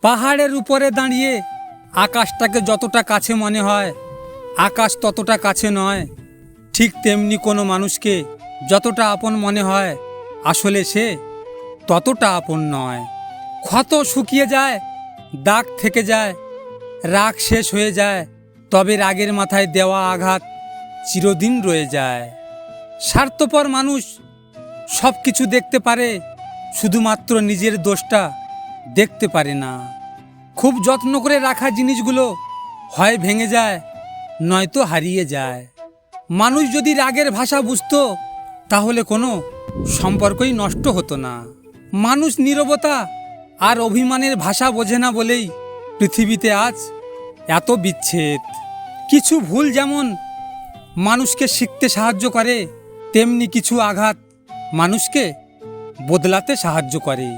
পাহাড়ের উপরে দাঁড়িয়ে আকাশটাকে যতটা কাছে মনে হয়, আকাশ ততটা কাছে নয়। ঠিক তেমনি কোনো মানুষকে যতটা আপন মনে হয়, আসলে সে ততটা আপন নয়। ক্ষত শুকিয়ে যায়, দাগ থেকে যায়, রাগ শেষ হয়ে যায়, তবে রাগের মাথায় দেওয়া আঘাত চিরদিন রয়ে যায়। স্বার্থপর মানুষ সব কিছু দেখতে পারে, শুধুমাত্র নিজের দোষটা দেখতে পারে না। খুব যত্ন করে রাখা জিনিসগুলো হয় ভেঙে যায়, নয়তো হারিয়ে যায়। মানুষ যদি রাগের ভাষা বুঝতো, তাহলে কোনো সম্পর্কই নষ্ট হতো না। মানুষ নীরবতা আর অভিমানের ভাষা বোঝে না বলেই পৃথিবীতে আজ এত বিচ্ছেদ। কিছু ভুল যেমন মানুষকে শিখতে সাহায্য করে, তেমনি কিছু আঘাত মানুষকে বদলাতে সাহায্য করে।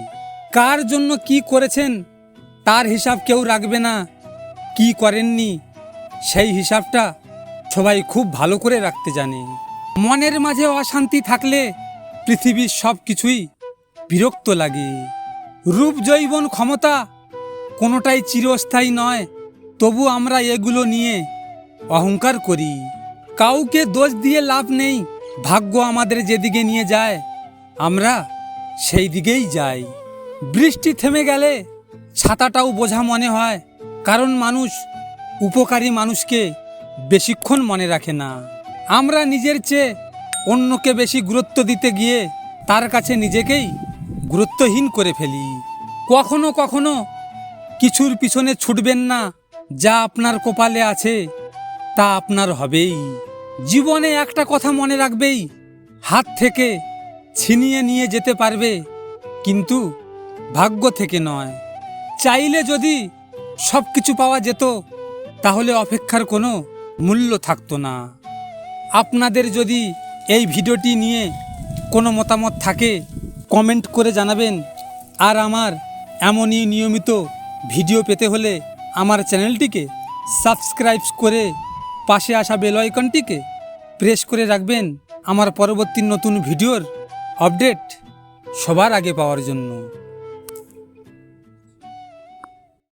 কার জন্য কি করেছেন তার হিসাব কেউ রাখবে না, কি করেননি সেই হিসাবটা সবাই খুব ভালো করে রাখতে জানে। মনের মাঝে অশান্তি থাকলে পৃথিবীর সব কিছুই বিরক্ত লাগে। রূপ, যৌবন, ক্ষমতা কোনোটাই চিরস্থায়ী নয়, তবু আমরা এগুলো নিয়ে অহংকার করি। কাউকে দোষ দিয়ে লাভ নেই, ভাগ্য আমাদের যেদিকে নিয়ে যায় আমরা সেই দিকেই যাই। বৃষ্টি থেমে গেলে ছাতাটাও বোঝা মনে হয়, কারণ মানুষ উপকারী মানুষকে বেশিক্ষণ মনে রাখে না। আমরা নিজের চেয়ে অন্যকে বেশি গুরুত্ব দিতে গিয়ে তার কাছে নিজেকেই গুরুত্বহীন করে ফেলি। কখনো কখনো কিছুর পিছনে ছুটবেন না, যা আপনার কপালে আছে তা আপনার হবেই। জীবনে একটা কথা মনে রাখবেই, হাত থেকে ছিনিয়ে নিয়ে যেতে পারবে, কিন্তু ভাগ্য থেকে নয়। চাইলে যদি সব কিছু পাওয়া যেত, তাহলে অপেক্ষার কোনো মূল্য থাকতো না। আপনাদের যদি এই ভিডিওটি নিয়ে কোনো মতামত থাকে, কমেন্ট করে জানাবেন। আর আমার এমনই নিয়মিত ভিডিও পেতে হলে আমার চ্যানেলটিকে সাবস্ক্রাইব করে পাশে আসা বেল আইকনটিকে প্রেস করে রাখবেন, আমার পরবর্তী নতুন ভিডিওর আপডেট সবার আগে পাওয়ার জন্য।